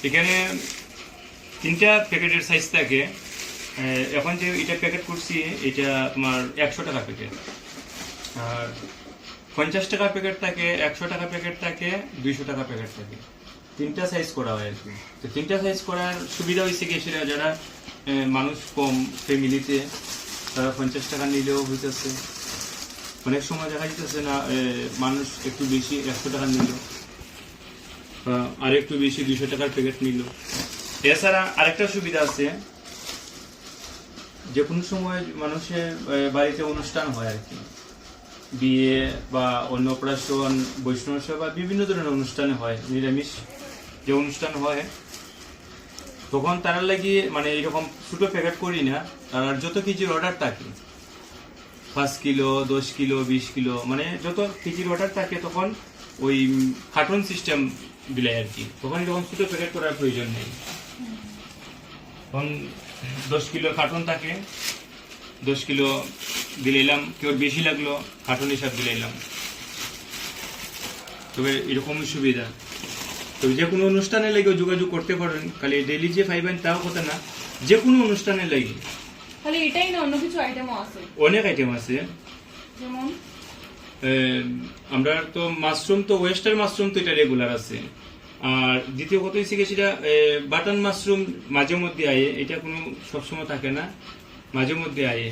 এখানে 3টা প্যাকেটের সাইজ থাকে। এখন যে এটা প্যাকেট করছি এটা তোমার 100 টাকা প্যাকেট, আর 50 টাকা প্যাকেট থাকে, 100 টাকা প্যাকেট থাকে, 200 টাকা প্যাকেট থাকে। 3টা সাইজ করা হয় আর কি। তো 3টা সাইজ করার সুবিধা হয়েছে কি, সেটা যারা মানুষ কম ফ্যামিলিতে তারা 50 টাকা নিলেও হইতেছে। অনেক সময় দেখা যেতেছে না মানুষ একটু বেশি 100 টাকা নিল, আর একটু বেশি 200 টাকার প্যাকেট নিল। এছাড়া আরেকটা সুবিধা আছে, যে কোনো সময় মানুষের বাড়িতে অনুষ্ঠান হয় আর কি, বিয়ে বা অন্নপ্রাশন, বৈষ্ণব সেবা, বিভিন্ন ধরনের অনুষ্ঠানে হয়, নিরামিষ যে অনুষ্ঠান হয়, তখন তারা লাগিয়ে মানে এরকম ছোট প্যাকেট করি না, আর যত কেজির অর্ডার থাকে 5 কিলো, 10 কিলো, 20 কিলো, মানে যত কেজির অর্ডার থাকে তখন ওই কার্টন সিস্টেম দিলে আর কি, তখন এরকম ছোট প্যাকেট করার প্রয়োজন নেই। তখন 10 কিলো কার্টন থাকে, 10 কিলো দিলাম, কেউ বেশি লাগলো কার্টন হিসাব দিলাম। তবে এরকমই সুবিধা। তবে যে কোনো অনুষ্ঠানে লেগেও যোগাযোগ করতে পারেন, খালি ডেইলি যে পাইবেন তাও কথা না, যে কোনো অনুষ্ঠানে লেগে। খালি এটাই না, অন্য কিছু আইটেমও আছে? অনেক আইটেম আছে। যেমন আমরা তো মাশরুম, তো ওয়েস্টার্ন মাশরুম তো এটা রেগুলার আছে। আর দ্বিতীয় কথা হচ্ছে কি, সেটা বাটন মাশরুম মাঝে মধ্যে আয়ে, এটা কোনো সবসময় থাকে না, মাঝে মধ্যে আয়ে।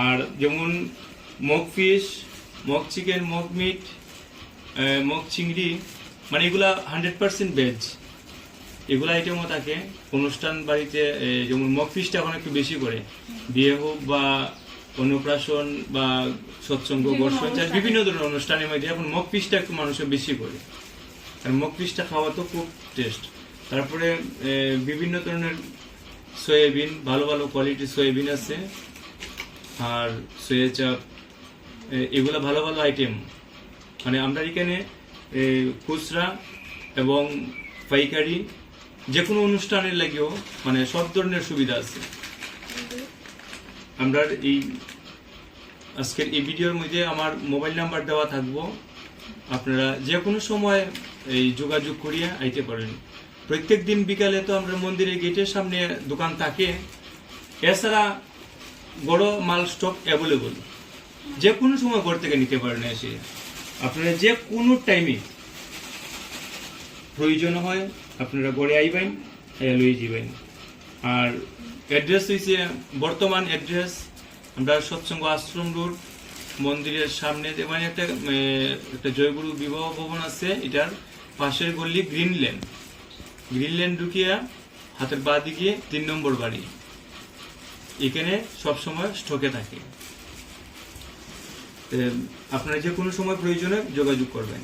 আর যেমন মগ ফিশ, মগ চিকেন, মগ মিট, মগ চিংড়ি, মানে এগুলা 100% ভেজ, এগুলা আইটেমও থাকে অনুষ্ঠান বাড়িতে। যেমন মগ ফিশটা এখন একটু বেশি করে, বিয়ে হোক বা অন্নপ্রাশন বা সৎসঙ্গ, বর্ষঞ্চার, বিভিন্ন ধরনের অনুষ্ঠানের মধ্যে এখন মগ ফিশটা একটু মানুষের বেশি করে, আর মগ ফিশটা খাওয়া তো খুব টেস্ট। তারপরে বিভিন্ন ধরনের সয়াবিন, ভালো ভালো কোয়ালিটির সয়াবিন আছে, আর সয়া চাপ, এগুলা ভালো ভালো আইটেম। মানে আমরা এখানে খুচরা এবং পাইকারি যে কোনো অনুষ্ঠানের লাগেও মানে সব ধরনের সুবিধা আছে। আমরা এই আজকের এই ভিডিওর মধ্যে আমার মোবাইল নাম্বার দেওয়া থাকবো, আপনারা যে কোনো সময় এই যোগাযোগ করিয়া আইতে পারেন। প্রত্যেক দিন বিকালে তো আমরা মন্দিরের গেটের সামনে দোকান থাকে, এছাড়া বড় মাল স্টক অ্যাভেলেবল, যে কোনো সময় ঘর থেকে নিতে পারেন এসে। আপনারা যে কোনো টাইমে প্রয়োজন হয় আপনারা ঘরে আইবেন, লই যাবেন। আর অ্যাড্রেস হয়েছে, বর্তমান অ্যাড্রেস আমরা সৎসঙ্গ আশ্রম রোড, মন্দিরের সামনে মানে একটা জয়গুরু বিবাহ ভবন আছে, এটার পাশের গল্লি গ্রিনল্যান্ড ঢুকিয়া হাতের বাঁ দিকে 3 নম্বর বাড়ি। এখানে সবসময় স্টকে থাকে, আপনারা যে কোনো সময় প্রয়োজনে যোগাযোগ করবেন।